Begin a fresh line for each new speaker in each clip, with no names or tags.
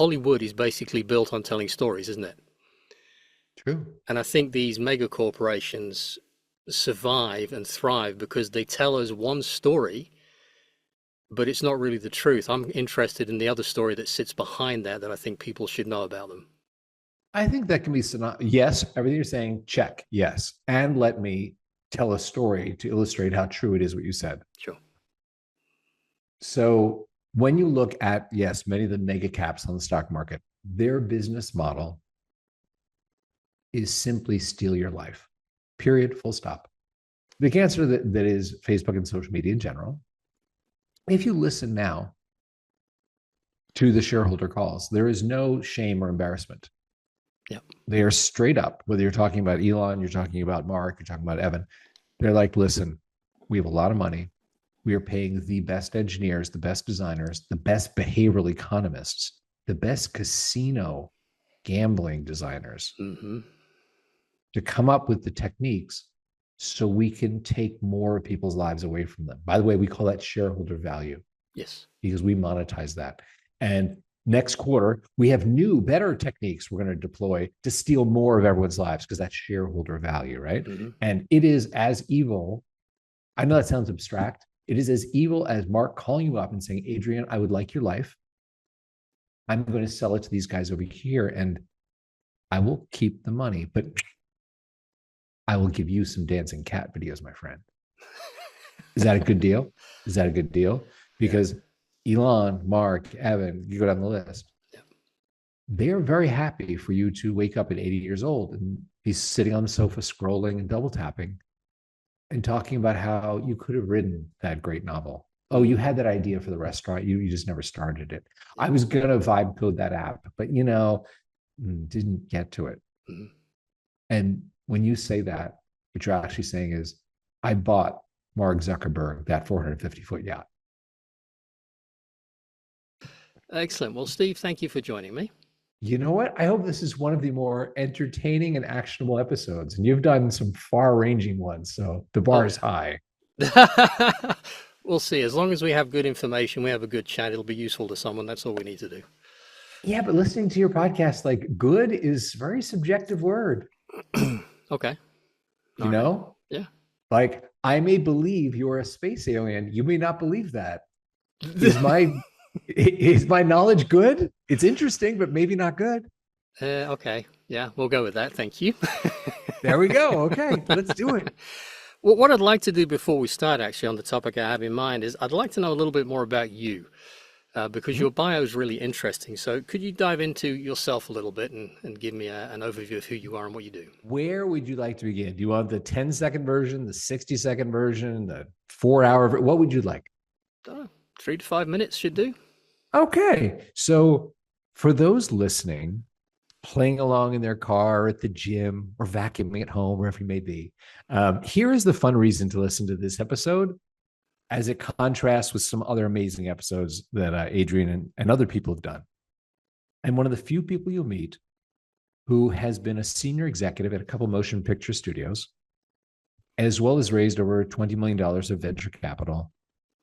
Hollywood is basically built on telling stories, isn't it?
True.
And I think these mega corporations survive and thrive because they tell us one story, but it's not really the truth. I'm interested in the other story that sits behind that I think people should know about them.
I think that can be yes, everything you're saying, check, yes. And let me tell a story to illustrate how true it is what you said.
Sure.
So when you look at, yes, many of the mega caps on the stock market, their business model is simply steal your life, period, full stop. The cancer that is Facebook and social media in general, if you listen now to the shareholder calls, there is no shame or embarrassment.
Yeah.
They are straight up, whether you're talking about Elon, you're talking about Mark, you're talking about Evan. They're like, listen, we have a lot of money. We are paying the best engineers, the best designers, the best behavioral economists, the best casino gambling designers to come up with the techniques so we can take more of people's lives away from them. By the way, we call that shareholder value.
Yes.
Because we monetize that. And next quarter, we have new, better techniques we're going to deploy to steal more of everyone's lives because that's shareholder value, right? And it is as evil. I know that sounds abstract. It is as evil as Mark calling you up and saying, Adrian, I would like your life. I'm going to sell it to these guys over here and I will keep the money, but I will give you some dancing cat videos, my friend. Is that a good deal? Is that a good deal? Because Elon, Mark, Evan, you go down the list.
Yeah.
They're very happy for you to wake up at 80 years old and be sitting on the sofa scrolling and double tapping and talking about how you could have written that great novel. Oh, you had that idea for the restaurant. You just never started it. I was going to vibe code that app, but didn't get to it. And when you say that, what you're actually saying is, I bought Mark Zuckerberg that 450-foot yacht.
Excellent. Well, Steve, thank you for joining me.
You know what? I hope this is one of the more entertaining and actionable episodes. And you've done some far-ranging ones, so the bar is high.
We'll see. As long as we have good information, we have a good chat, it'll be useful to someone. That's all we need to do.
Yeah, but listening to your podcast, like, good is a very subjective word.
Okay.
You know?
Yeah.
Like, I may believe you're a space alien. You may not believe that. Is my knowledge good? It's interesting, but maybe not good.
Okay. Yeah, we'll go with that. Thank you.
There we go. Okay, let's do it.
Well, what I'd like to do before we start, actually, on the topic I have in mind is I'd like to know a little bit more about you, because your bio is really interesting. So could you dive into yourself a little bit and give me an overview of who you are and what you do?
Where would you like to begin? Do you want the 10-second version, the 60-second version, the 4-hour? What would you like?
3 to 5 minutes should do.
Okay. So for those listening, playing along in their car, at the gym, or vacuuming at home, wherever you may be, here is the fun reason to listen to this episode as it contrasts with some other amazing episodes that Adrian and other people have done. I'm one of the few people you'll meet who has been a senior executive at a couple motion picture studios, as well as raised over $20 million of venture capital,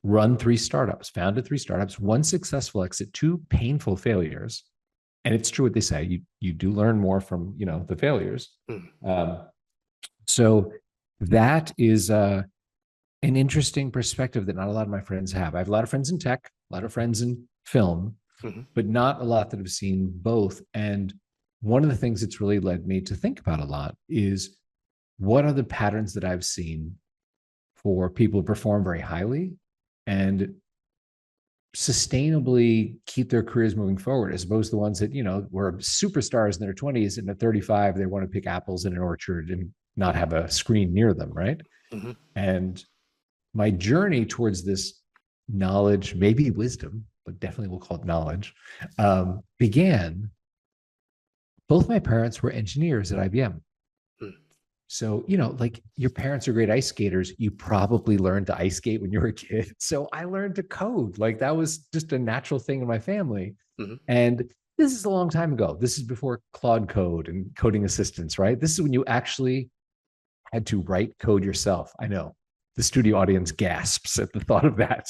founded 3 startups, 1 successful exit, 2 painful failures. And it's true what they say, you do learn more from, the failures. So that is an interesting perspective that not a lot of my friends have. I have a lot of friends in tech, a lot of friends in film, but not a lot that have seen both. And one of the things that's really led me to think about a lot is, what are the patterns that I've seen for people who perform very highly and sustainably keep their careers moving forward, as opposed to the ones that, were superstars in their 20s and at 35, they want to pick apples in an orchard and not have a screen near them, right? And my journey towards this knowledge, maybe wisdom, but definitely we'll call it knowledge, began. Both my parents were engineers at IBM. So, like, your parents are great ice skaters. You probably learned to ice skate when you were a kid. So I learned to code. Like, that was just a natural thing in my family. And this is a long time ago. This is before Claude Code and coding assistants, right? This is when you actually had to write code yourself. I know the studio audience gasps at the thought of that.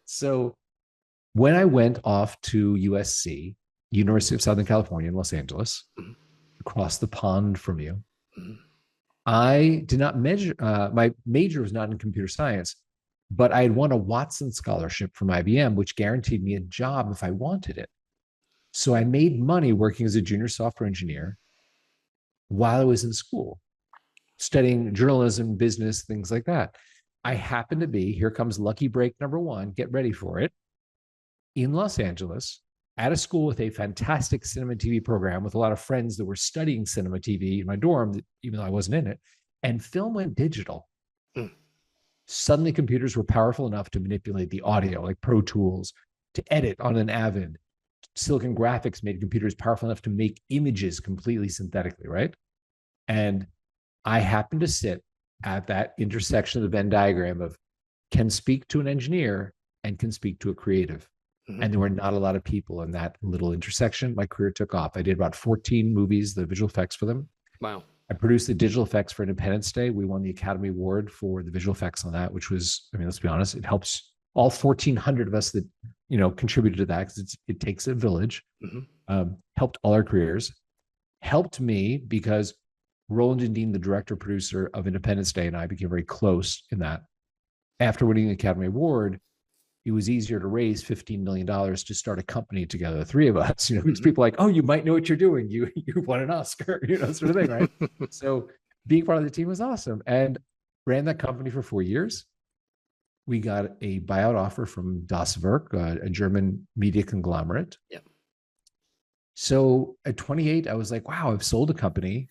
So when I went off to USC University of Southern California in Los Angeles, across the pond from you. I did not measure, my major was not in computer science, but I had won a Watson scholarship from IBM, which guaranteed me a job if I wanted it. So I made money working as a junior software engineer while I was in school, studying journalism, business, things like that. I happened to be, here comes lucky break number one, get ready for it, in Los Angeles at a school with a fantastic cinema and TV program with a lot of friends that were studying cinema TV in my dorm, even though I wasn't in it. And film went digital. Suddenly computers were powerful enough to manipulate the audio, like Pro Tools, to edit on an Avid. Silicon Graphics made computers powerful enough to make images completely synthetically, right? And I happened to sit at that intersection of the Venn diagram of can speak to an engineer and can speak to a creative. And there were not a lot of people in that little intersection. My career took off. I did about 14 movies, the visual effects for them.
Wow.
I produced the digital effects for Independence Day. We won the Academy Award for the visual effects on that, which was, I mean, let's be honest, it helps all 1,400 of us that, you know, contributed to that because it takes a village. Helped all our careers. Helped me because Roland and Dean, the director producer of Independence Day, and I became very close in that. After winning the Academy Award, it was easier to raise $15 million to start a company together, the three of us, you know, because people are like, oh, you might know what you're doing. You won an Oscar, you know, sort of thing, right? So being part of the team was awesome. And ran that company for 4 years. We got a buyout offer from Das Werk, a German media conglomerate.
Yeah.
So at 28, I was like, wow, I've sold a company.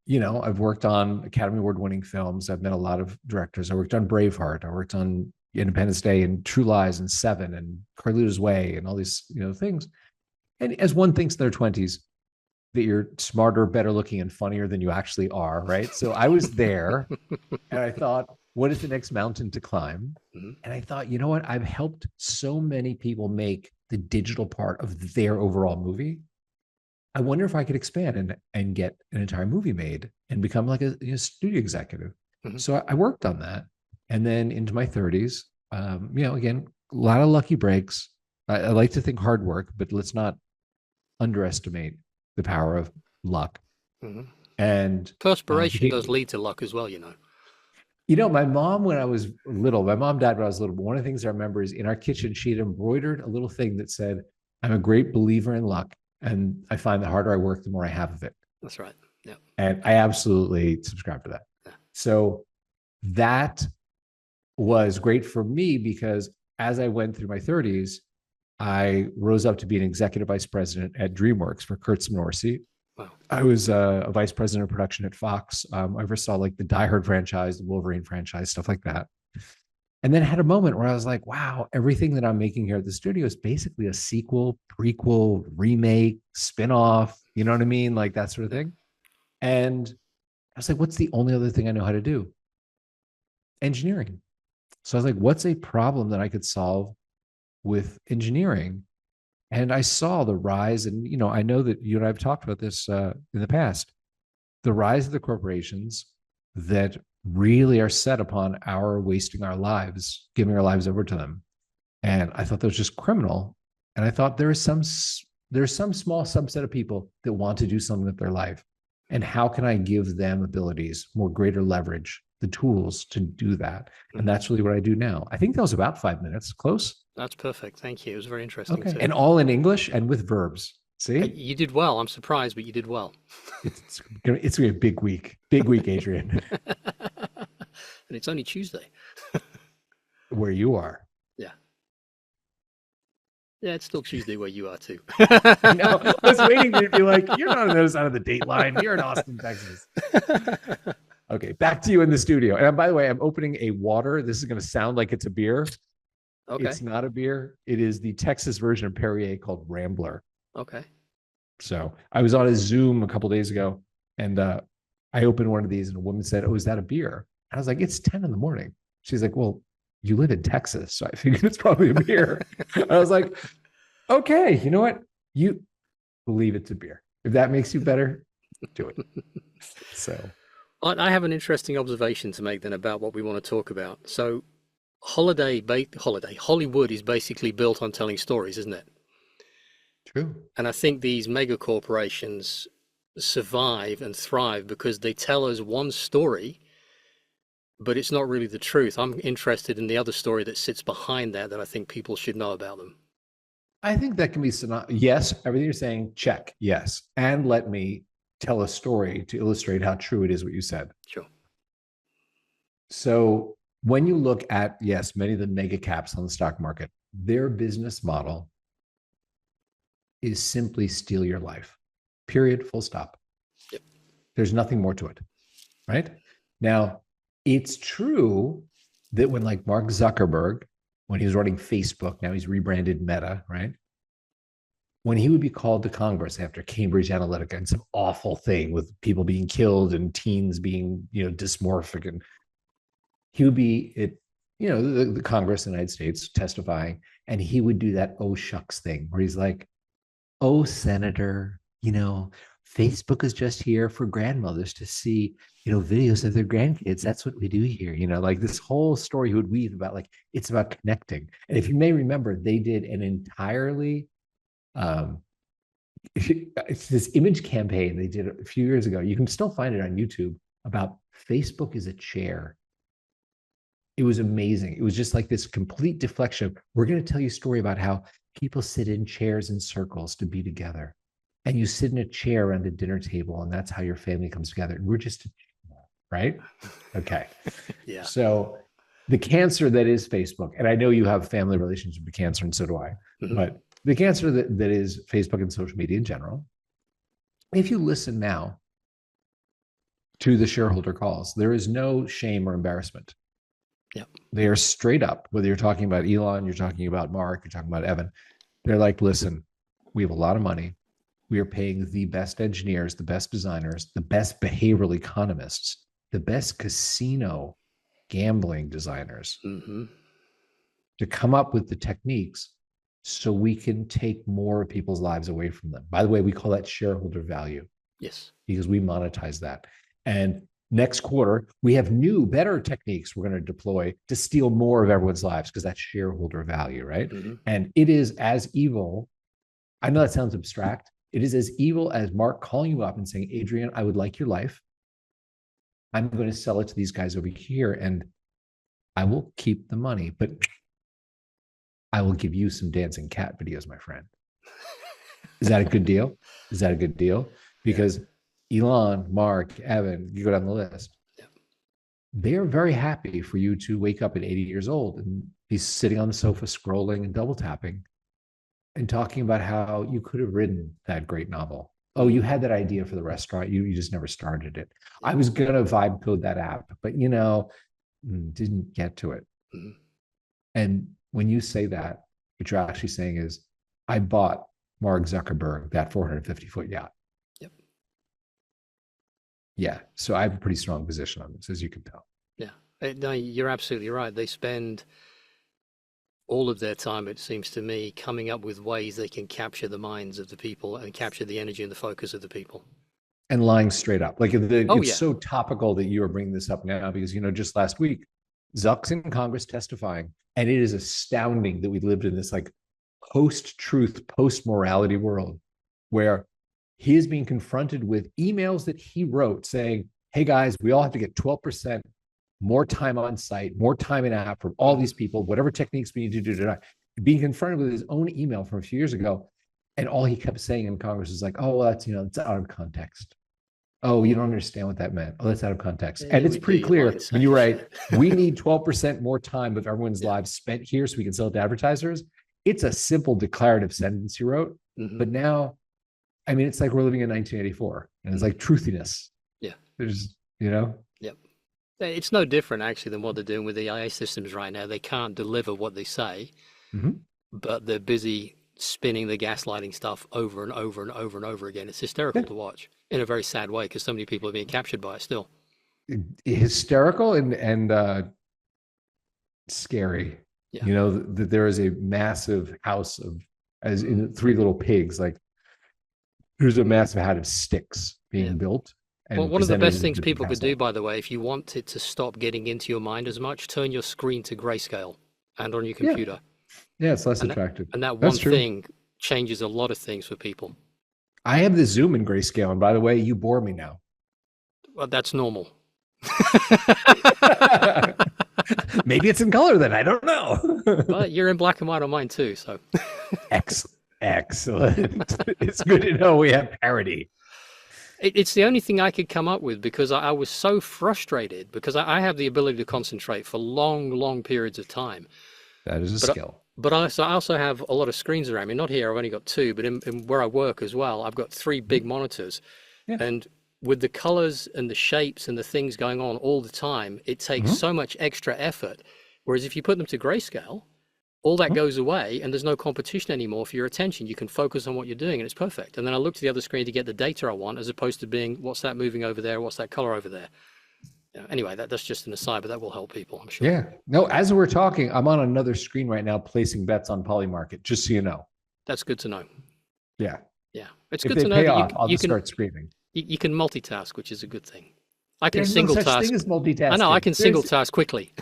You know, I've worked on Academy Award winning films. I've met a lot of directors. I worked on Braveheart. I worked on Independence Day and True Lies and Seven and Carlito's Way and all these, you know, things. And as one thinks in their 20s that you're smarter, better looking, and funnier than you actually are, right? So I was there and I thought, what is the next mountain to climb? And I thought, you know what? I've helped so many people make the digital part of their overall movie. I wonder if I could expand and get an entire movie made and become like a studio executive. So I worked on that. And then into my 30s, you know, again, a lot of lucky breaks. I like to think hard work, but let's not underestimate the power of luck. And
perspiration does lead to luck as well, you know.
You know, my mom, when I was little, my mom died when I was little, but one of the things I remember is in our kitchen, she had embroidered a little thing that said, I'm a great believer in luck. And I find the harder I work, the more I have of it.
That's right. Yeah.
And I absolutely subscribe to that. Yeah. So that was great for me because as I went through my 30s, I rose up to be an executive vice president at DreamWorks for Kurtz Morrissey. Wow. I was a vice president of production at Fox. I oversaw like the Die Hard franchise, the Wolverine franchise, stuff like that. And then had a moment where I was like, wow, everything that I'm making here at the studio is basically a sequel, prequel, remake, spinoff, you know what I mean? Like that sort of thing. And I was like, what's the only other thing I know how to do? Engineering. So I was like, what's a problem that I could solve with engineering? And I saw the rise, and you know, I know that you and I have talked about this in the past, the rise of the corporations that really are set upon our wasting our lives, giving our lives over to them. And I thought that was just criminal. And I thought there's some small subset of people that want to do something with their life. And how can I give them abilities, more greater leverage, the tools to do that? And that's really what I do now. I think that was about 5 minutes. Close?
That's perfect. Thank you. It was very interesting.
Okay.
Too.
And all in English and with verbs. See?
You did well. I'm surprised, but you did well.
It's going to be a big week. Big week, Adrian.
And it's only Tuesday.
Where you are.
Yeah. Yeah, it's still Tuesday where you are too.
No, I was waiting to be like, you're not on the other side of the date line. You're in Austin, Texas. Okay, back to you in the studio. And by the way, I'm opening a water. This is going to sound like it's a beer. Okay. It's not a beer. It is the Texas version of Perrier called Rambler.
Okay.
So I was on a Zoom a couple of days ago, and I opened one of these, and a woman said, "Oh, is that a beer?" I was like, "It's 10 in the morning." She's like, "Well, you live in Texas, so I figured it's probably a beer." I was like, "Okay, you know what? You believe it's a beer. If that makes you better, do it." So,
I have an interesting observation to make then about what we want to talk about. So, Hollywood is basically built on telling stories, isn't it?
True.
And I think these mega corporations survive and thrive because they tell us one story, but it's not really the truth. I'm interested in the other story that sits behind that I think people should know about them.
I think that can be yes, everything you're saying, check, yes. And let me tell a story to illustrate how true it is what you said.
Sure.
So when you look at, yes, many of the mega caps on the stock market, their business model is simply steal your life. Period, full stop.
Yep.
There's nothing more to it, right? Now, it's true that when like Mark Zuckerberg, when he was running Facebook, now he's rebranded Meta, right? When he would be called to Congress after Cambridge Analytica and some awful thing with people being killed and teens being, dysmorphic, and he would be at, the Congress in the United States testifying, and he would do that oh shucks thing where he's like, oh, Senator, Facebook is just here for grandmothers to see, videos of their grandkids. That's what we do here. Like this whole story he would weave about, like, it's about connecting. And if you may remember, they did an entirely, it's this image campaign they did a few years ago. You can still find it on YouTube about Facebook is a chair. It was amazing. It was just like this complete deflection. We're going to tell you a story about how people sit in chairs in circles to be together. And you sit in a chair around a dinner table, and that's how your family comes together. And we're just, right? Okay.
Yeah.
So the cancer that is Facebook, and I know you have family relationship with cancer, and so do I, but the cancer that is Facebook and social media in general, if you listen now to the shareholder calls, there is no shame or embarrassment.
Yeah.
They are straight up, whether you're talking about Elon, you're talking about Mark, you're talking about Evan. They're like, listen, we have a lot of money. We are paying the best engineers, the best designers, the best behavioral economists, the best casino gambling designers to come up with the techniques so we can take more of people's lives away from them. By the way, we call that shareholder value.
Yes.
Because we monetize that. And next quarter, we have new, better techniques we're going to deploy to steal more of everyone's lives because that's shareholder value, right? And it is as evil. I know that sounds abstract. It is as evil as Mark calling you up and saying, Adrian, I would like your life. I'm going to sell it to these guys over here and I will keep the money, but I will give you some dancing cat videos, my friend. Is that a good deal? Is that a good deal? Because Elon, Mark, Evan, you go down the list. They're very happy for you to wake up at 80 years old and be sitting on the sofa scrolling and double tapping and talking about how you could have written that great novel. Oh, you had that idea for the restaurant. You just never started it. I was going to vibe code that app, but, didn't get to it. And when you say that, what you're actually saying is, I bought Mark Zuckerberg that 450-foot yacht.
Yep.
Yeah. So I have a pretty strong position on this, as you can tell.
Yeah. No, you're absolutely right. They spend all of their time, it seems to me, coming up with ways they can capture the minds of the people and capture the energy and the focus of the people.
And lying straight up. Like it's so topical that you are bringing this up now because, just last week, Zuck's in Congress testifying. And it is astounding that we lived in this like post-truth, post-morality world where he is being confronted with emails that he wrote saying, hey guys, we all have to get 12% more time on site, more time in app from all these people, whatever techniques we need to do tonight. Being confronted with his own email from a few years ago. And all he kept saying in Congress is like, oh, well, that's, it's out of context. Oh, you don't understand what that meant. Oh, that's out of context. And it's pretty clear when you write, we need 12% more time of everyone's lives spent here so we can sell it to advertisers. It's a simple declarative sentence he wrote. But now, it's like we're living in 1984 and it's like truthiness.
Yeah.
There's,
Yep. It's no different actually than what they're doing with the AI systems right now. They can't deliver what they say, but they're busy spinning the gaslighting stuff over and over and over and over again. It's hysterical to watch in a very sad way because so many people are being captured by it still.
Hysterical and scary. Yeah. That there is a massive house of, as in Three Little Pigs, like there's a massive house of sticks being built.
Well, one of the best things people could do, by the way, if you want it to stop getting into your mind as much, turn your screen to grayscale and on your computer.
Yeah, it's less attractive.
And that one thing changes a lot of things for people.
I have the Zoom in grayscale, and by the way, you bore me now.
Well, that's normal.
Maybe it's in color then. I don't know.
But you're in black and white on mine too, so.
Excellent. It's good to know we have parity.
It's the only thing I could come up with because I was so frustrated because I have the ability to concentrate for long, long periods of time.
That is a skill.
But I also have a lot of screens around me. Not here, I've only got two, but in where I work as well, I've got three big monitors. Yeah. And with the colors and the shapes and the things going on all the time, it takes so much extra effort. Whereas if you put them to grayscale, all that goes away and there's no competition anymore for your attention. You can focus on what you're doing and it's perfect. And then I look to the other screen to get the data I want, as opposed to being, what's that moving over there? What's that color over there? Anyway, that's just an aside, but that will help people, I'm sure.
Yeah. No, as we're talking, I'm on another screen right now placing bets on Polymarket, just so you know.
That's good to know.
Yeah.
Yeah. It's good to know that
I'll just start screaming.
You can multitask, which is a good thing. I can
There's
single
no such
task.
thing as multitasking.
I know, I can single task quickly.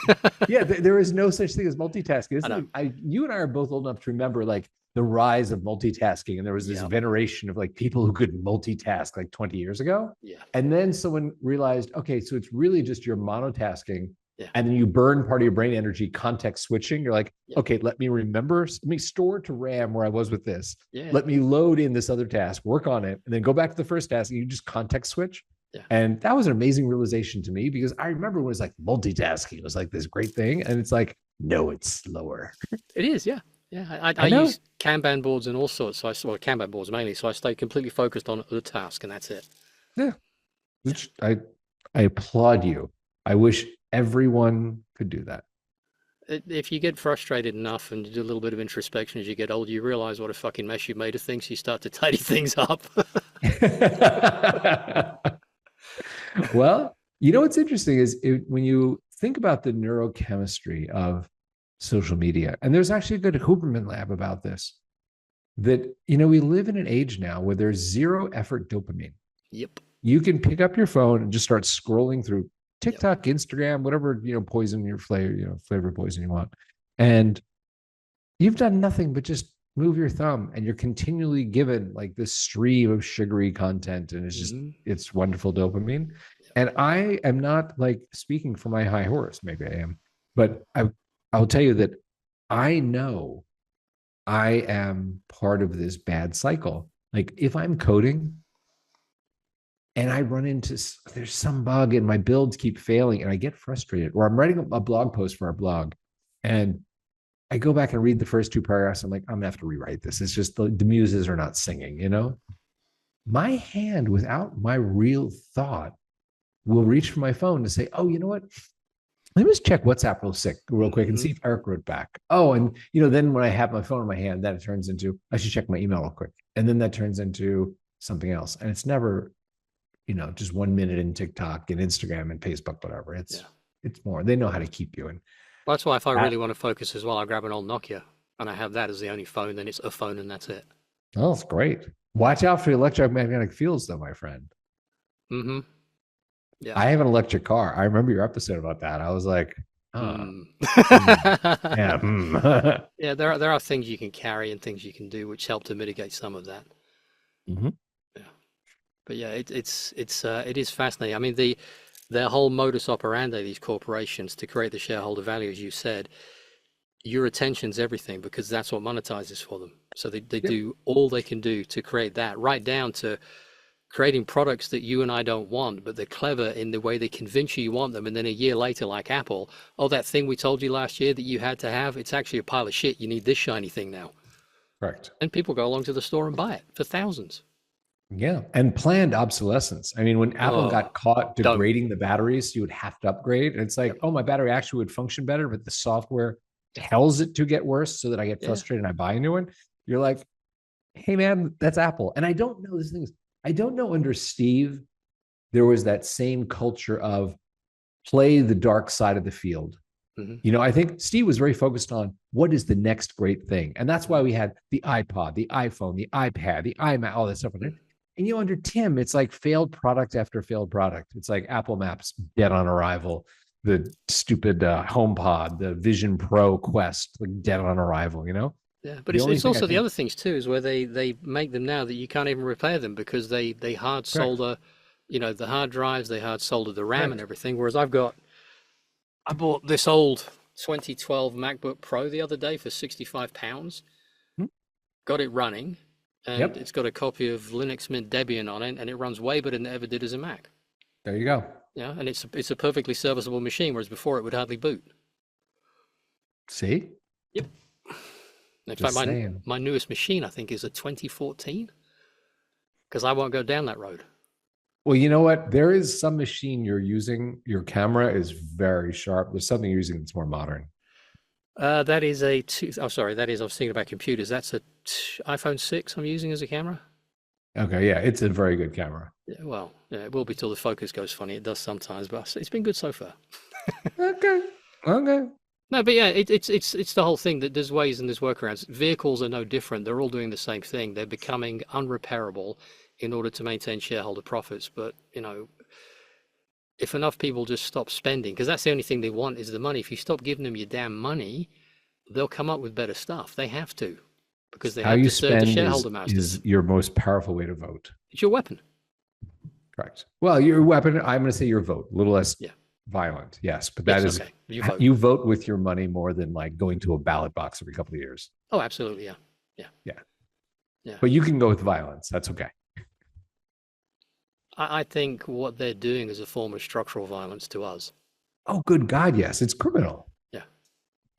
Yeah, there is no such thing as multitasking. You and I are both old enough to remember like the rise of multitasking. And there was this veneration of like people who could multitask like 20 years ago.
Yeah.
And then someone realized, okay, so it's really just your monotasking. Yeah. And then you burn part of your brain energy context switching. You're like, okay, let me store to RAM where I was with this. Yeah. Let me load in this other task, work on it, and then go back to the first task and you just context switch. Yeah. And that was an amazing realization to me because I remember when it was like multitasking was like this great thing. And it's like, no, it's slower.
It is, yeah. Yeah. I use Kanban boards and all sorts. So Kanban boards mainly. So I stay completely focused on the task and that's it.
Yeah. Which I applaud you. I wish everyone could do that.
If you get frustrated enough and you do a little bit of introspection as you get older, you realize what a fucking mess you've made of things. You start to tidy things up.
Well, you know what's interesting is when you think about the neurochemistry of social media, and there's actually a good Huberman lab about this, that, we live in an age now where there's zero effort dopamine.
Yep.
You can pick up your phone and just start scrolling through TikTok, Instagram, whatever, poison your flavor, flavor poison you want. And you've done nothing but just move your thumb and you're continually given like this stream of sugary content. And it's just, it's wonderful dopamine. And I am not like speaking for my high horse, maybe I am, but I'll tell you that I know I am part of this bad cycle. Like if I'm coding and I run into, there's some bug and my builds keep failing and I get frustrated, or I'm writing a blog post for our blog and I go back and read the first two paragraphs. I'm like, I'm gonna have to rewrite this. It's just the muses are not singing, My hand without my real thought will reach for my phone to say, oh, you know what? Let me just check WhatsApp real quick and see if Eric wrote back. Oh, and then when I have my phone in my hand, then it turns into, I should check my email real quick. And then that turns into something else. And it's never, just 1 minute in TikTok and Instagram and Facebook, whatever. It's more, they know how to keep you in.
Well, that's why if I really want to focus as well, I grab an old Nokia and I have that as the only phone, then it's a phone and that's it.
Oh, that's great. Watch out for the electromagnetic fields though, my friend.
Mm-hmm. Yeah.
I have an electric car. I remember your episode about that. I was like,
Yeah, there are things you can carry and things you can do which help to mitigate some of that.
Mm-hmm.
Yeah. But yeah, it is fascinating. I mean, their whole modus operandi, these corporations, to create the shareholder value, as you said, your attention's everything because that's what monetizes for them. So they do all they can do to create that, right down to creating products that you and I don't want, but they're clever in the way they convince you want them. And then a year later, like Apple, oh, that thing we told you last year that you had to have, it's actually a pile of shit. You need this shiny thing now.
Correct.
And people go along to the store and buy it for thousands.
Yeah. And planned obsolescence. I mean, when Apple got caught degrading the batteries, you would have to upgrade. And it's like, oh, my battery actually would function better, but the software tells it to get worse so that I get frustrated and I buy a new one. You're like, hey, man, that's Apple. And I don't know this thing is, I don't know under Steve, there was that same culture of play the dark side of the field. Mm-hmm. I think Steve was very focused on what is the next great thing. And that's why we had the iPod, the iPhone, the iPad, the iMac, all that stuff. Mm-hmm. And under Tim, it's like failed product after failed product. It's like Apple Maps, dead on arrival. The stupid HomePod, the Vision Pro Quest, like dead on arrival,
Yeah. Yeah, but
The only
it's
thing I
also the
think,
other things too, is where they make them now that you can't even repair them because they hard
correct,
solder, the hard drives, they hard solder the RAM and
correct.
everything. Whereas I bought this old 2012 MacBook Pro the other day for £65,
Hmm.
got it running, and
Yep,
it's got a copy of Linux Mint Debian on it, and it runs way better than it ever did as a Mac.
there you go.
Yeah, and it's a perfectly serviceable machine, whereas before it would hardly boot.
See,
Yep. In fact,
just
my
saying.
my newest machine I think is a 2014 because I won't go down that road.
Well, you know what? There is some machine you're using. Your camera is very sharp. There's something you're using that's more modern.
That is a two. Oh, sorry. That is. I was thinking about computers. That's a iPhone 6 I'm using as a camera.
Okay, yeah, it's a very good camera.
Yeah, well, yeah, it will be till the focus goes funny. It does sometimes, but it's been good so far.
Okay, okay.
No, but yeah, it's the whole thing that there's ways and there's workarounds. Vehicles are no different. They're all doing the same thing. They're becoming unrepairable in order to maintain shareholder profits. But if enough people just stop spending, because that's the only thing they want is the money. If you stop giving them your damn money, they'll come up with better stuff. They have to, because they
How
have
you
to serve the
spend
shareholder masters.
is your most powerful way to vote.
It's your weapon.
Correct. Well, your weapon, I'm going to say your vote, a little less
Yeah.
violent. Yes, but that
Yes.
is
Okay. You vote.
you vote with your money more than like going to a ballot box every couple of years.
Oh, absolutely. Yeah. Yeah.
Yeah.
Yeah.
But you can go with violence. That's okay.
I think what they're doing is a form of structural violence to us.
Oh, good God, yes, it's criminal.
Yeah.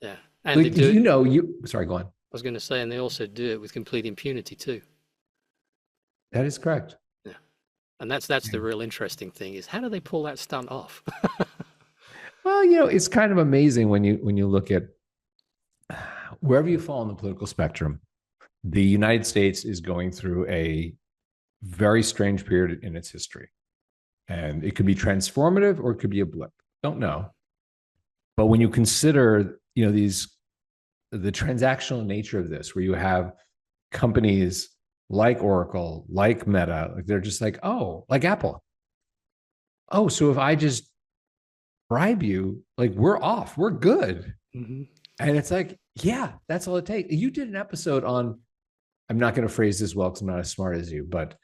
Yeah. And they
Like,
do it.
you. Sorry, go on.
I was going to say, and they also do it with complete impunity too.
That is correct.
Yeah. And that's the real interesting thing is how do they pull that stunt off?
Well, it's kind of amazing when you look at wherever you fall on the political spectrum. The United States is going through a very strange period in its history, and it could be transformative or it could be a blip. Don't know. But when you consider, the transactional nature of this, where you have companies like Oracle, like Meta, like they're just like, oh, like Apple. Oh, so if I just bribe you, like we're off, we're good.
Mm-hmm.
And it's like, yeah, that's all it takes. You did an episode on, I'm not going to phrase this well because I'm not as smart as you, but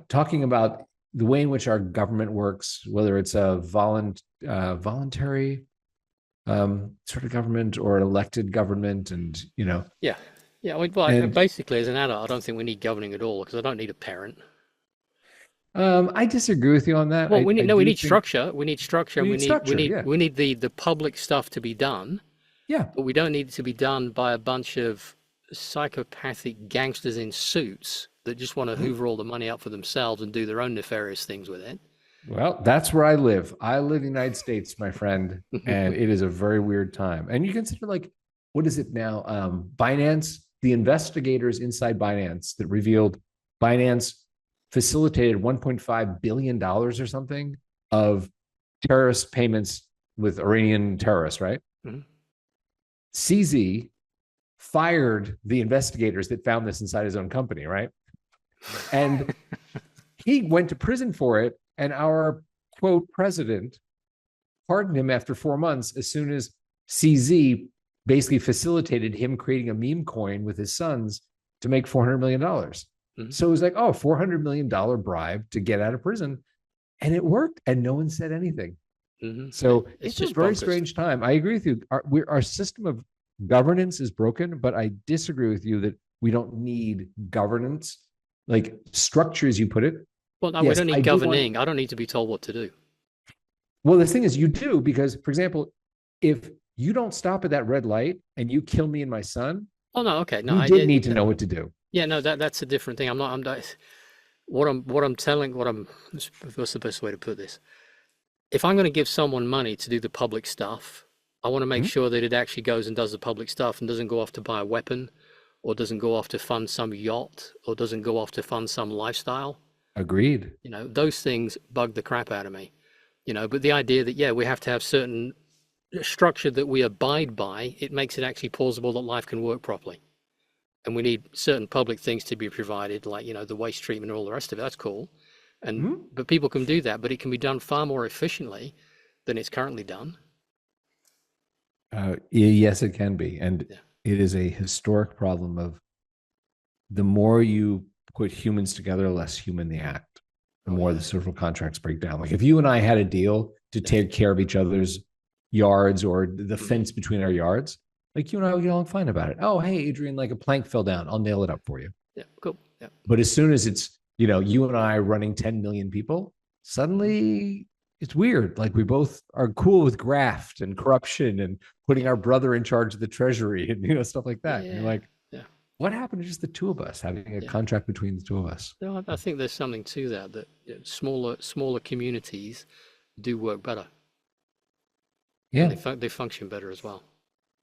talking about the way in which our government works, whether it's a voluntary sort of government or an elected government, and
Yeah. Yeah.
and
Basically, as an adult, I don't think we need governing at all because I don't need a parent.
I disagree with you on that.
Well,
I
we
do
need
think
structure. We need structure.
we
We
need
need
structure. Yeah,
the public stuff to be done,
yeah.
but we don't need it to be done by a bunch of psychopathic gangsters in suits that just want to hoover all the money up for themselves and do their own nefarious things with it.
Well, that's where I live. I live in the United States, my friend, and it is a very weird time. And you consider, like, what is it now? Binance, the investigators inside Binance that revealed Binance facilitated $1.5 billion or something of terrorist payments with Iranian terrorists, right?
Mhm.
CZ fired the investigators that found this inside his own company, right? And he went to prison for it. And our quote president pardoned him after 4 months as soon as CZ basically facilitated him creating a meme coin with his sons to make $400 million.
Mhm.
So it was like, oh, $400 million bribe to get out of prison. And it worked. And no one said anything.
Mhm.
So
It's
it's a
just
very
bonkers.
strange time. I agree with you. Our system of governance is broken, but I disagree with you that we don't need governance, like structure, as you put it.
Well, no, we
Yes,
don't
I
need
do want.
governing. I don't need to be told what to do.
Well, the thing is, you do, because, for example, if you don't stop at that red light and you kill me and my son,
Oh no, okay, no,
you
I
did
did.
need to know what to do.
Yeah, no, that's a different thing. I'm not. What's the best way to put this? If I'm going to give someone money to do the public stuff, I want to make
Mhm.
sure that it actually goes and does the public stuff and doesn't go off to buy a weapon, or doesn't go off to fund some yacht, or doesn't go off to fund some lifestyle.
Agreed.
Those things bug the crap out of me. But the idea that, yeah, we have to have certain structure that we abide by, it makes it actually plausible that life can work properly. And we need certain public things to be provided, like, the waste treatment and all the rest of it. That's cool.
Mhm.
But people can do that, but it can be done far more efficiently than it's currently done.
Yes, it can be. And
Yeah.
it is a historic problem of the more you put humans together, less human they act, the more the social contracts break down. Like if you and I had a deal to take care of each other's yards or the fence between our yards, like you and I would get along fine about it. Oh, hey, Adrian, like a plank fell down. I'll nail it up for you.
Yeah, cool. Yeah.
But as soon as it's, you and I running 10 million people, suddenly it's weird. Like we both are cool with graft and corruption and putting our brother in charge of the treasury and, stuff like that. And you're like, what happened to just the two of us having a contract between the two of us?
No, I think there's something to that smaller communities do work better.
Yeah.
And they function better as well.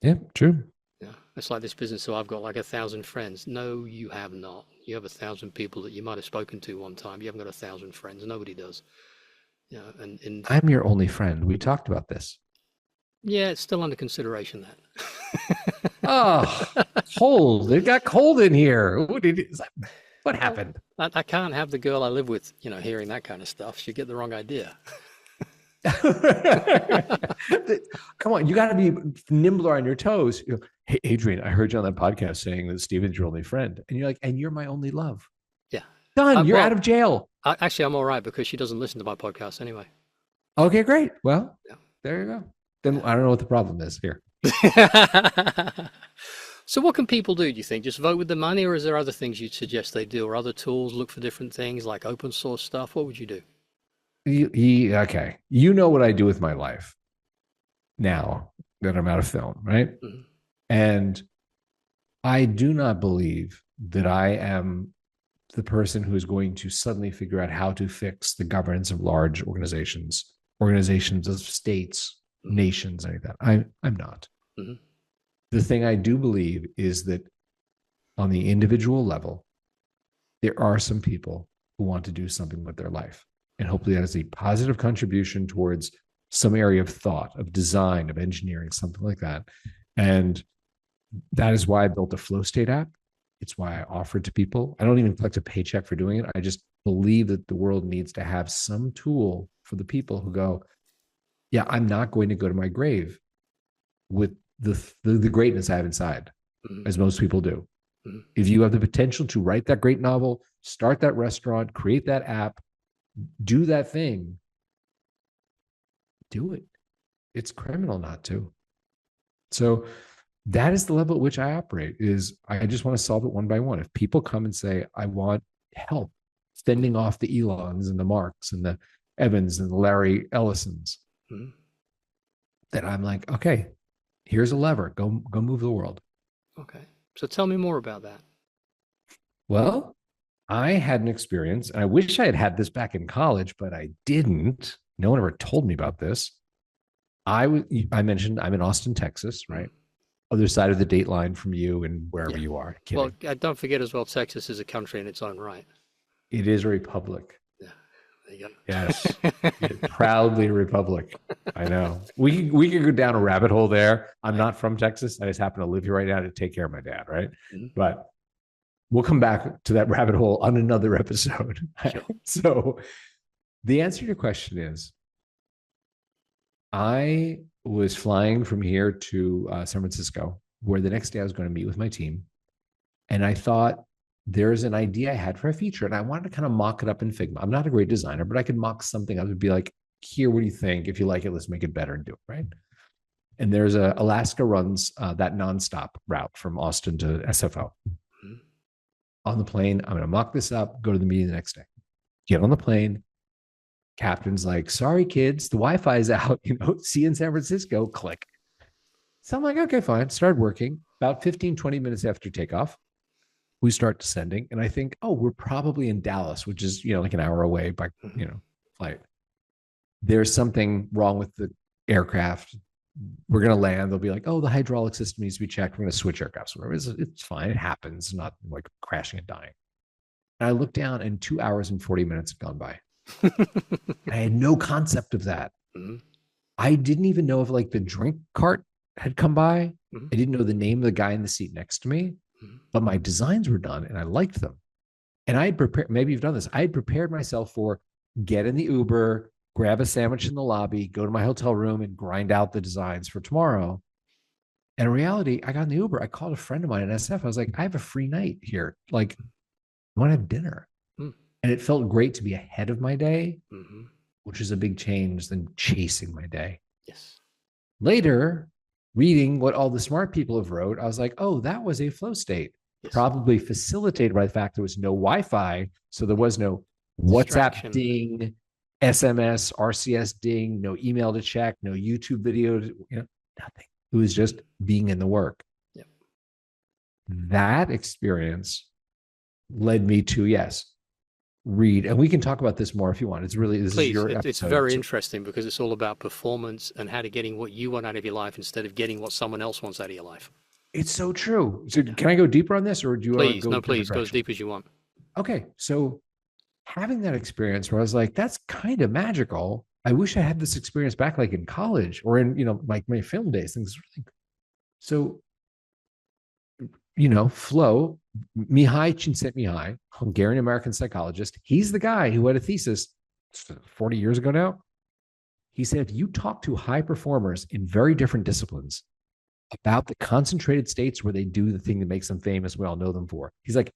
Yeah, true.
Yeah. It's like this business. So I've got like 1,000 friends. No, you have not. You have 1,000 people that you might have spoken to one time. You haven't got 1,000 friends. Nobody does. Yeah. And
I'm your only friend. We talked about this.
Yeah, it's still under consideration that.
Oh, cold. It got cold in here. What happened?
I can't have the girl I live with, hearing that kind of stuff. She'd get the wrong idea.
Come on, you got to be nimbler on your toes. Hey, Adrian, I heard you on that podcast saying that Steven's your only friend. And you're like, and you're my only love.
Yeah.
Done. You're out of jail.
Actually, I'm all right because she doesn't listen to my podcast anyway.
Okay, great. Well, there you go. Then I don't know what the problem is here.
So what can people do you think? Just vote with the money, or is there other things you'd suggest they do, or other tools, look for different things like open source stuff? What would you do?
Okay. You know what I do with my life now that I'm out of film, right? Mm-hmm. And I do not believe that I am the person who is going to suddenly figure out how to fix the governance of large organizations of states, nations, like that. I'm not. Mm-hmm. The thing I do believe is that on the individual level, there are some people who want to do something with their life. And hopefully that is a positive contribution towards some area of thought, of design, of engineering, something like that. And that is why I built a flow state app. It's why I offer it to people. I don't even collect a paycheck for doing it. I just believe that the world needs to have some tool for the people who go, yeah, I'm not going to go to my grave with the greatness I have inside, as most people do. Mm-hmm. If you have the potential to write that great novel, start that restaurant, create that app, do that thing, do it. It's criminal not to. So that is the level at which I operate. Is I just want to solve it one by one. If people come and say, I want help fending off the Elons and the Marks and the Evans and the Larry Ellisons, then I'm like, okay, here's a lever. Go move the world.
Okay. So tell me more about that.
Well, I had an experience, and I wish I had had this back in college, but I didn't. No one ever told me about this. I mentioned I'm in Austin, Texas, right? Other side of the date line from you and wherever you are. Kidding.
Well, don't forget as well, Texas is a country in its own right.
It is a republic.
Yeah, there you go.
Yes, proudly a republic. I know. We could go down a rabbit hole there. I'm not from Texas. I just happen to live here right now to take care of my dad, right? Mm-hmm. But we'll come back to that rabbit hole on another episode. Sure. So the answer to your question is, I was flying from here to San Francisco, where the next day I was going to meet with my team. And I thought there's an idea I had for a feature, and I wanted to kind of mock it up in Figma. I'm not a great designer, but I could mock something. I would be like, here, what do you think? If you like it, let's make it better and do it, right? And there's Alaska runs that nonstop route from Austin to SFO. Mm-hmm. On the plane, I'm going to mock this up, go to the meeting the next day. Get on the plane. Captain's like, sorry, kids, the Wi-Fi is out, see you in San Francisco, click. So I'm like, okay, fine. Started working. About 15, 20 minutes after takeoff, we start descending. And I think, oh, we're probably in Dallas, which is, like an hour away by, flight. There's something wrong with the aircraft. We're going to land. They'll be like, oh, the hydraulic system needs to be checked. We're going to switch aircrafts. Whatever. It's fine. It happens. It's not like crashing and dying. And I look down and 2 hours and 40 minutes have gone by. I had no concept of that. Mm-hmm. I didn't even know if the drink cart had come by. Mm-hmm. I didn't know the name of the guy in the seat next to me, but my designs were done and I liked them. And I had prepared, maybe you've done this. I had prepared myself for get in the Uber, grab a sandwich in the lobby, go to my hotel room and grind out the designs for tomorrow. And in reality, I got in the Uber. I called a friend of mine at SF. I was like, I have a free night here. Like, I want to have dinner.
Mm.
And it felt great to be ahead of my day,
Mm-hmm.
which is a big change than chasing my day.
Yes.
Later, reading what all the smart people have wrote, I was like, oh, that was a flow state,
Yes.
probably facilitated by the fact there was no Wi-Fi. So there was no WhatsApp
Distraction.
ding, SMS, RCS ding, no email to check, no YouTube video, nothing. It was just being in the work.
Yep.
That experience led me to, yes, read. And we can talk about this more if you want. It's really, this is your episode.
It's very interesting because it's all about performance and how to getting what you want out of your life instead of getting what someone else wants out of your life.
It's so true. So can I go deeper on this, or do you want to go?
No, please go as deep as you want.
Okay. So having that experience where I was like, that's kind of magical. I wish I had this experience back like in college or in, like my film days, things. So, Flo, Mihai Csikszentmihalyi, Hungarian-American psychologist, he's the guy who had a thesis 40 years ago now. He said, if you talk to high performers in very different disciplines about the concentrated states where they do the thing that makes them famous, we all know them for. He's like,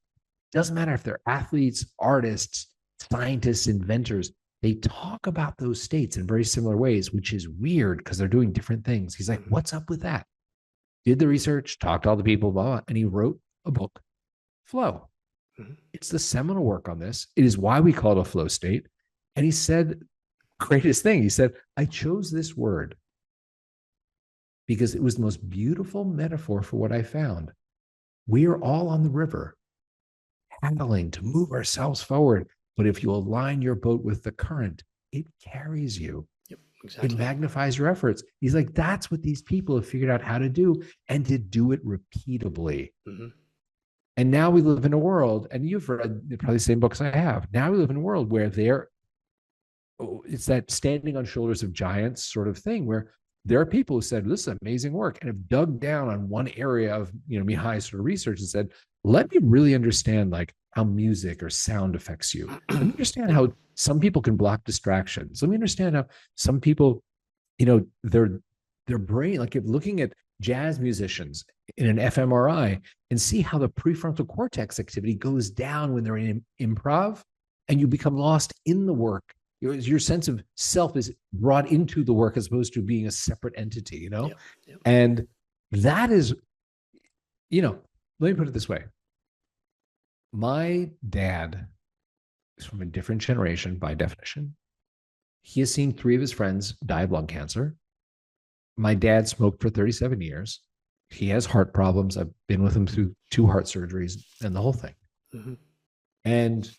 doesn't matter if they're athletes, artists, scientists, inventors, they talk about those states in very similar ways, which is weird because they're doing different things. He's like, what's up with that? Did the research, talked to all the people, blah, blah, and he wrote a book, Flow. Mm-hmm. It's the seminal work on this. It is why we call it a flow state. And he said, greatest thing, he said, I chose this word because it was the most beautiful metaphor for what I found. We are all on the river, paddling to move ourselves forward. But if you align your boat with the current, it carries you.
Yep, exactly.
It magnifies your efforts. He's like, that's what these people have figured out how to do, and to do it repeatably. Mm-hmm. And now we live in a world, and you've read probably the same books I have. Now we live in a world where it's that standing on shoulders of giants sort of thing, where there are people who said, this is amazing work, and have dug down on one area of, Mihai's sort of research and said, let me really understand like how music or sound affects you. Let me understand how some people can block distractions. Let me understand how some people, their brain, like if looking at jazz musicians in an fMRI and see how the prefrontal cortex activity goes down when they're in improv, and you become lost in the work. Your sense of self is brought into the work as opposed to being a separate entity, Yep. And that is, let me put it this way. My dad is from a different generation by definition. He has seen 3 of his friends die of lung cancer. My dad smoked for 37 years. He has heart problems. I've been with him through 2 heart surgeries and the whole thing. Mm-hmm. And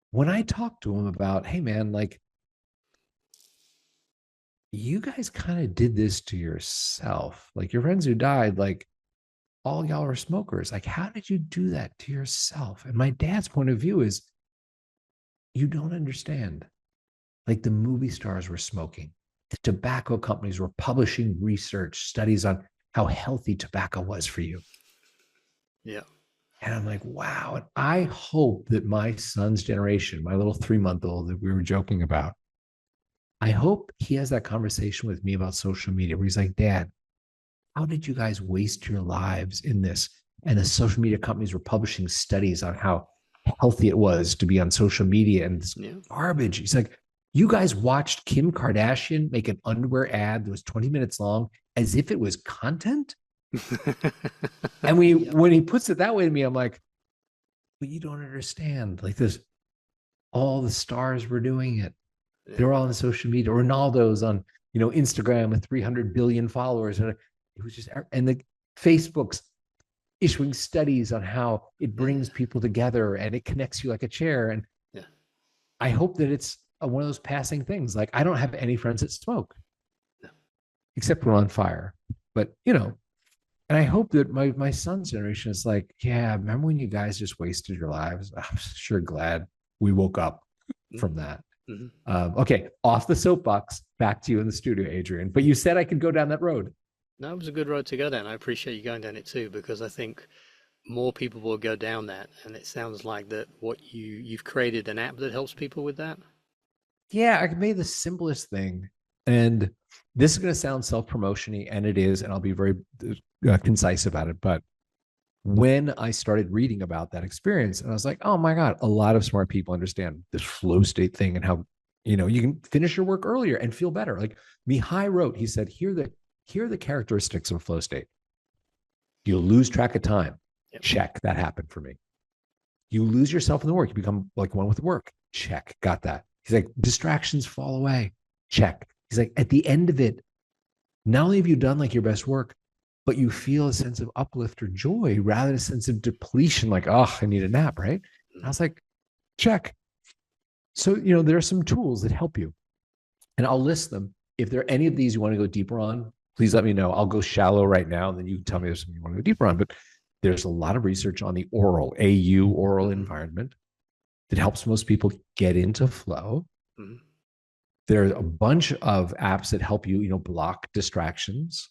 when I talked to him about, hey man, like, you guys kind of did this to yourself. Like your friends who died, like all y'all are smokers. Like, how did you do that to yourself? And my dad's point of view is, you don't understand. Like the movie stars were smoking. The tobacco companies were publishing research studies on how healthy tobacco was for you.
Yeah.
And I'm like, wow. And I hope that my son's generation, my little 3-month-old that we were joking about, I hope he has that conversation with me about social media where he's like, Dad, how did you guys waste your lives in this? And the social media companies were publishing studies on how healthy it was to be on social media and this garbage. He's like, you guys watched Kim Kardashian make an underwear ad that was 20 minutes long as if it was content? And when he puts it that way to me, I'm like, but you don't understand. Like this, all the stars were doing it. They're all on social media. Ronaldo's on, Instagram with 300 billion followers. And it was just, and the Facebook's issuing studies on how it brings people together and it connects you like a chair. And I hope that it's one of those passing things. Like I don't have any friends that smoke, except we're on fire. But, and I hope that my son's generation is like, yeah, remember when you guys just wasted your lives? I'm sure glad we woke up from that. Mm-hmm. Okay, off the soapbox, back to you in the studio, Adrian. But you said I could go down that road.
No, it was a good road to go down. I appreciate you going down it too, because I think more people will go down that. And it sounds like that what you've created an app that helps people with that.
Yeah, I made the simplest thing. And this is going to sound self-promotion-y, and it is, and I'll be very concise about it. But when I started reading about that experience, and I was like, oh my God, a lot of smart people understand this flow state thing and how, you can finish your work earlier and feel better. Like Mihai wrote, he said, here are the characteristics of a flow state. You lose track of time. Yep. Check. That happened for me. You lose yourself in the work. You become like one with the work. Check. Got that. He's like, distractions fall away. Check. He's like, at the end of it, not only have you done like your best work, but you feel a sense of uplift or joy rather than a sense of depletion, like, oh, I need a nap, right? And I was like, check. So, there are some tools that help you. And I'll list them. If there are any of these you want to go deeper on, please let me know. I'll go shallow right now, and then you can tell me there's something you want to go deeper on. But there's a lot of research on the oral environment that helps most people get into flow. Mm-hmm. There's a bunch of apps that help you, block distractions,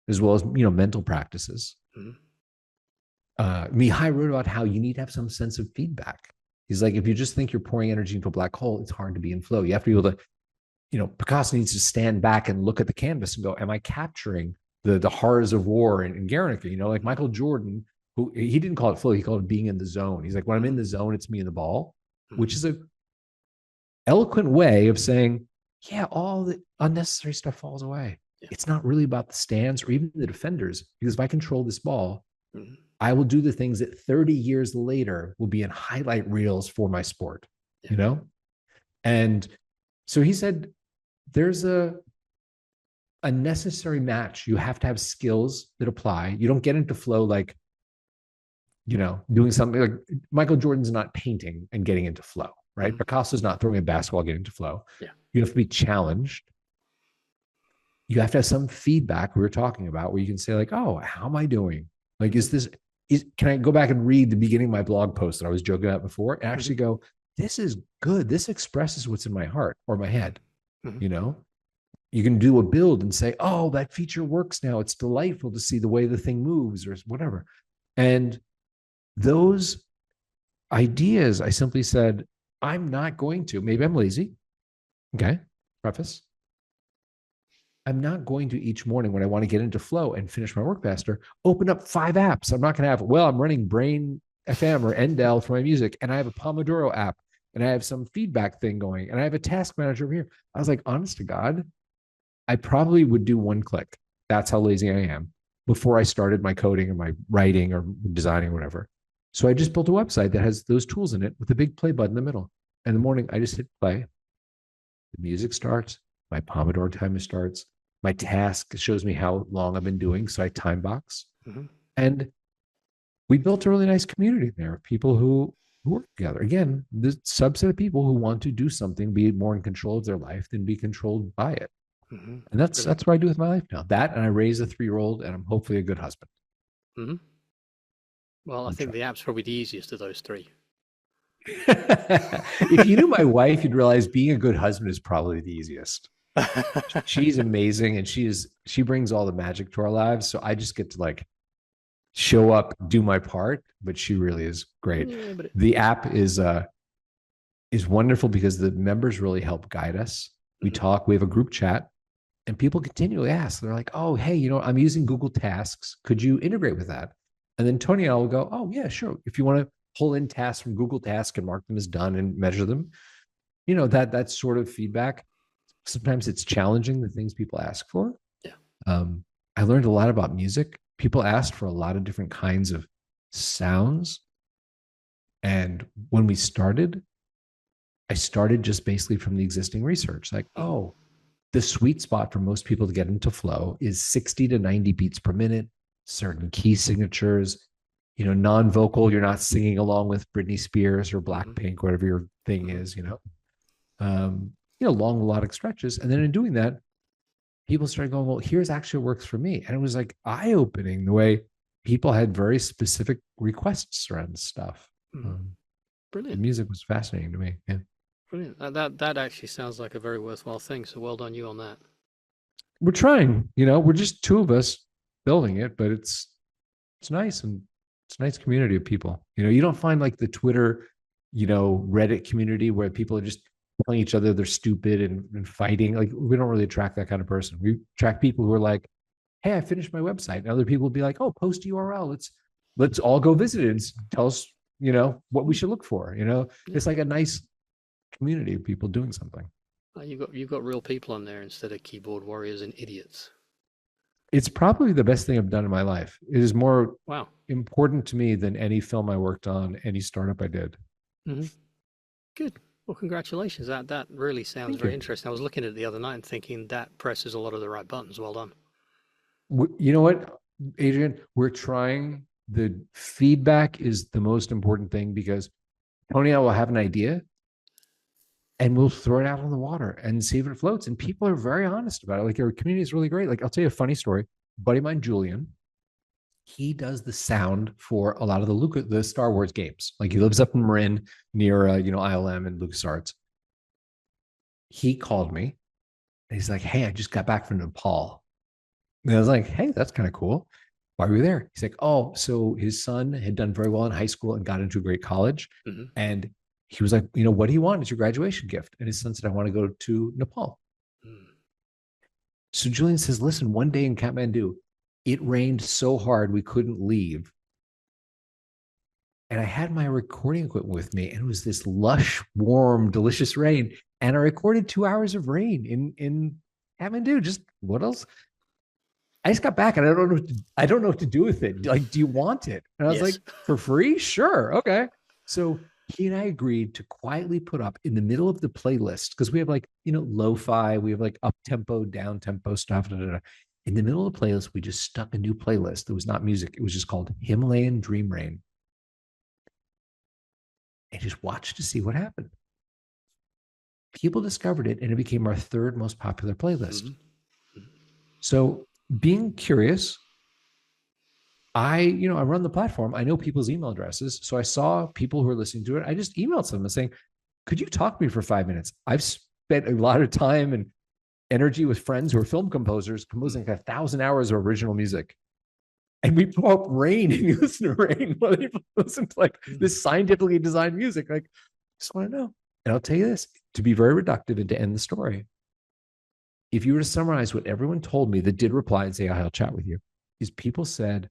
as well as, mental practices. Mm-hmm. Mihai wrote about how you need to have some sense of feedback. He's like, if you just think you're pouring energy into a black hole, it's hard to be in flow. You have to be able to, Picasso needs to stand back and look at the canvas and go, am I capturing the horrors of war in Guernica? Like Michael Jordan, who he didn't call it flow, he called it being in the zone. He's like, when I'm in the zone, it's me and the ball, which is a eloquent way of saying, yeah, all the unnecessary stuff falls away. Yeah. It's not really about the stands or even the defenders, because if I control this ball, I will do the things that 30 years later will be in highlight reels for my sport, And so he said, there's a necessary match. You have to have skills that apply. You don't get into flow like, doing something like Michael Jordan's not painting and getting into flow, right? Mm-hmm. Picasso's not throwing a basketball, getting into flow. Yeah. You have to be challenged. You have to have some feedback we were talking about where you can say like, oh, how am I doing? Like, can I go back and read the beginning of my blog post that I was joking about before and actually go, this is good. This expresses what's in my heart or my head. Mm-hmm. You can do a build and say, oh, that feature works now. It's delightful to see the way the thing moves or whatever. And those ideas, I simply said, I'm not going to. Maybe I'm lazy. Okay. Preface. I'm not going to each morning when I want to get into flow and finish my work faster, open up 5 apps. I'm not going to have, I'm running Brain FM or Endel for my music, and I have a Pomodoro app, and I have some feedback thing going, and I have a task manager over here. I was like, honest to God, I probably would do 1 click. That's how lazy I am before I started my coding or my writing or designing or whatever. So I just built a website that has those tools in it with a big play button in the middle. In the morning, I just hit play. The music starts. My Pomodoro timer starts. My task shows me how long I've been doing. So I time box. Mm-hmm. And we built a really nice community there of people who work together. Again, the subset of people who want to do something, be more in control of their life than be controlled by it. Mm-hmm. And that's what I do with my life now. That, and I raise a 3-year-old, and I'm hopefully a good husband.
Mm-hmm. Well, I think the app's probably the easiest of those 3.
If you knew my wife, you'd realize being a good husband is probably the easiest. She's amazing, and she brings all the magic to our lives. So I just get to like show up, do my part, but she really is great. Yeah, the app is wonderful because the members really help guide us. We talk, we have a group chat, and people continually ask. They're like, oh, hey, I'm using Google Tasks. Could you integrate with that? And then Tony and I will go, oh, yeah, sure. If you want to pull in tasks from Google Tasks and mark them as done and measure them, that sort of feedback. Sometimes it's challenging, the things people ask for. Yeah. I learned a lot about music. People asked for a lot of different kinds of sounds. And when we started, I started just basically from the existing research. Like, oh, the sweet spot for most people to get into flow is 60 to 90 beats per minute, certain key signatures, non-vocal, you're not singing along with Britney Spears or Blackpink, whatever your thing is, long melodic stretches. And then in doing that, people started going, well, here's actually what works for me. And it was like eye-opening the way people had very specific requests around stuff.
Brilliant.
The music was fascinating to me. Yeah.
Brilliant. That actually sounds like a very worthwhile thing. So well done you on that.
We're trying, we're just 2 of us building it, but it's nice, and it's a nice community of people. You don't find like the Twitter, Reddit community where people are just telling each other they're stupid and fighting. Like, we don't really attract that kind of person. We attract people who are like, hey, I finished my website. And other people will be like, oh, post URL. Let's all go visit it and tell us, what we should look for.
Yeah.
It's like a nice community of people doing something.
You've got real people on there instead of keyboard warriors and idiots.
It's probably the best thing I've done in my life. It is more
Wow.
important to me than any film I worked on, any startup I did.
Hmm. Good. Well, congratulations. That really sounds
Thank
very
you.
interesting. I was looking at it the other night and thinking that presses a lot of the right buttons. Well done.
You know what, Adrian? We're trying. The feedback is the most important thing because Tony and I will have an idea and we'll throw it out on the water and see if it floats. And people are very honest about it. Like our community is really great. Like I'll tell you a funny story. Buddy of mine, Julian, he does the sound for a lot of the Star Wars games. Like he lives up in Marin near ILM and LucasArts. He called me and he's like, "Hey, I just got back from Nepal." And I was like, "Hey, that's kind of cool. Why were you there?" He's like, "Oh, so his son had done very well in high school and got into a great college.
Hmm.
And he was like, what do you want as your graduation gift?" And his son said, "I want to go to Nepal."
Mm.
So Julian says, "Listen, one day in Kathmandu, it rained so hard we couldn't leave. And I had my recording equipment with me, and it was this lush, warm, delicious rain. And I recorded 2 hours of rain in Kathmandu. Just what else? I just got back and I don't know what to do with it. Like, do you want it?" And I was
Yes.
like, "For free? Sure. Okay." So he and I agreed to quietly put up in the middle of the playlist, because we have like, lo-fi, we have like up tempo, down tempo stuff. Da, da, da. In the middle of the playlist, we just stuck a new playlist that was not music. It was just called Himalayan Dream Rain. And just watched to see what happened. People discovered it and it became our third most popular playlist.
Mm-hmm.
So being curious, I run the platform. I know people's email addresses. So I saw people who are listening to it. I just emailed them and saying, "Could you talk to me for 5 minutes? I've spent a lot of time and energy with friends who are film composers, composing like 1,000 hours of original music. And we pull up Rain and you listen to Rain while you listen to like this scientifically designed music. Like, just want to know." And I'll tell you this, to be very reductive and to end the story. If you were to summarize what everyone told me that did reply and say, "I'll chat with you," is people said,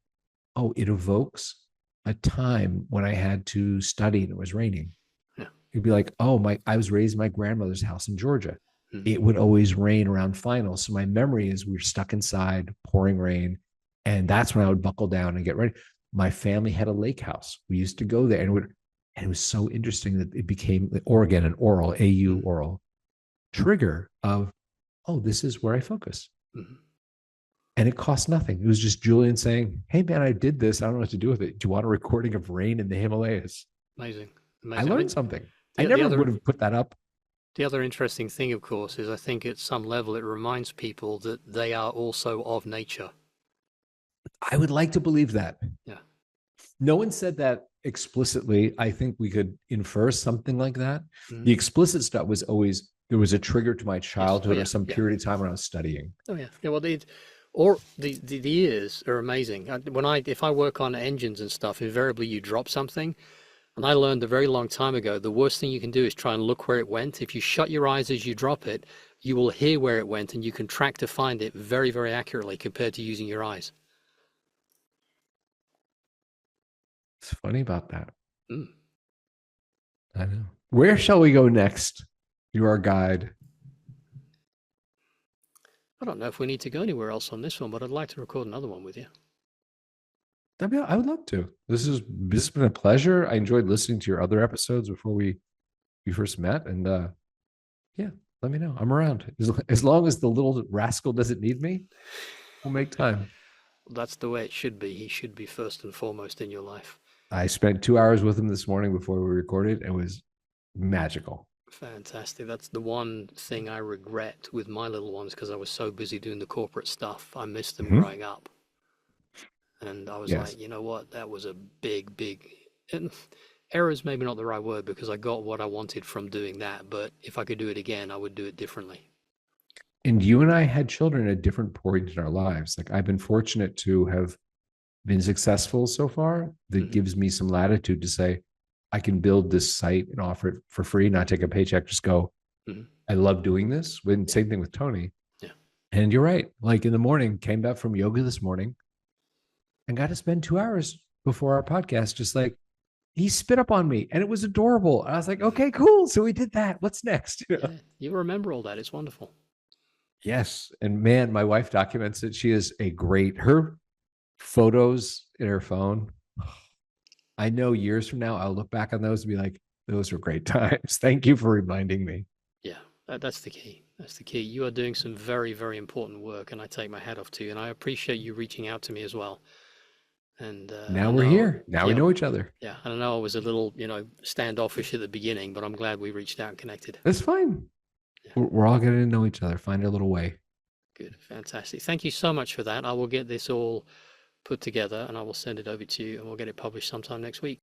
"Oh, it evokes a time when I had to study and it was raining."
Yeah.
You'd be like, "Oh, I was raised in my grandmother's house in Georgia.
Mm-hmm.
It would always rain around finals. So my memory is we were stuck inside, pouring rain. And that's when I would buckle down and get ready. My family had a lake house. We used to go there and it was so interesting that it became Oregon, an oral, AU oral trigger of, oh, this is where I focus."
Mm-hmm.
And it cost nothing. It was just Julian saying, "Hey, man, I did this. I don't know what to do with it. Do you want a recording of rain in the Himalayas?"
Amazing.
I
Amazing.
learned something. I never would have put that up.
The other interesting thing, of course, is I think at some level it reminds people that they are also of nature.
I would like to believe that.
Yeah.
No one said that explicitly. I think we could infer something like that.
Mm-hmm.
The explicit stuff was always, there was a trigger to my childhood
Yes. Oh, yeah.
or some period of time when I was studying.
Oh yeah. Yeah. Well, the ears are amazing. If I work on engines and stuff, invariably you drop something. And I learned a very long time ago, the worst thing you can do is try and look where it went. If you shut your eyes as you drop it, you will hear where it went and you can track to find it very, very accurately compared to using your eyes.
It's funny about that.
Mm.
I know. Where shall we go next? You're our guide.
I don't know if we need to go anywhere else on this one, but I'd like to record another one with you.
I would love to. This has been a pleasure. I enjoyed listening to your other episodes before we first met. And yeah, let me know. I'm around. As long as the little rascal doesn't need me, we'll make time.
That's the way it should be. He should be first and foremost in your life.
I spent 2 hours with him this morning before we recorded. It was magical.
Fantastic. That's the one thing I regret with my little ones, because I was so busy doing the corporate stuff. I missed them growing up. And I was like, you know what? That was a big, big error is maybe not the right word, because I got what I wanted from doing that. But if I could do it again, I would do it differently.
And you and I had children at different points in our lives. Like I've been fortunate to have been successful so far. That gives me some latitude to say, I can build this site and offer it for free, not take a paycheck, just go, I love doing this. Same thing with Tony.
Yeah.
And you're right. Like in the morning, came back from yoga this morning and got to spend 2 hours before our podcast, just like he spit up on me and it was adorable. And I was like, okay, cool. So we did that. What's next?
Yeah, you remember all that. It's wonderful.
Yes. And man, my wife documents it. She is her photos in her phone. I know years from now, I'll look back on those and be like, those were great times. Thank you for reminding me.
Yeah, that's the key. That's the key. You are doing some very, very important work, and I take my hat off to you. And I appreciate you reaching out to me as well. And
Now
I
we're
know,
here. Now we
yeah,
know each other.
yeah. And I know I was a little, standoffish at the beginning, but I'm glad we reached out and connected.
That's fine.
Yeah,
We're all getting to know each other, find our little way.
good, fantastic. Thank you so much for that. I will get this all put together, and I will send it over to you, and we'll get it published sometime next week.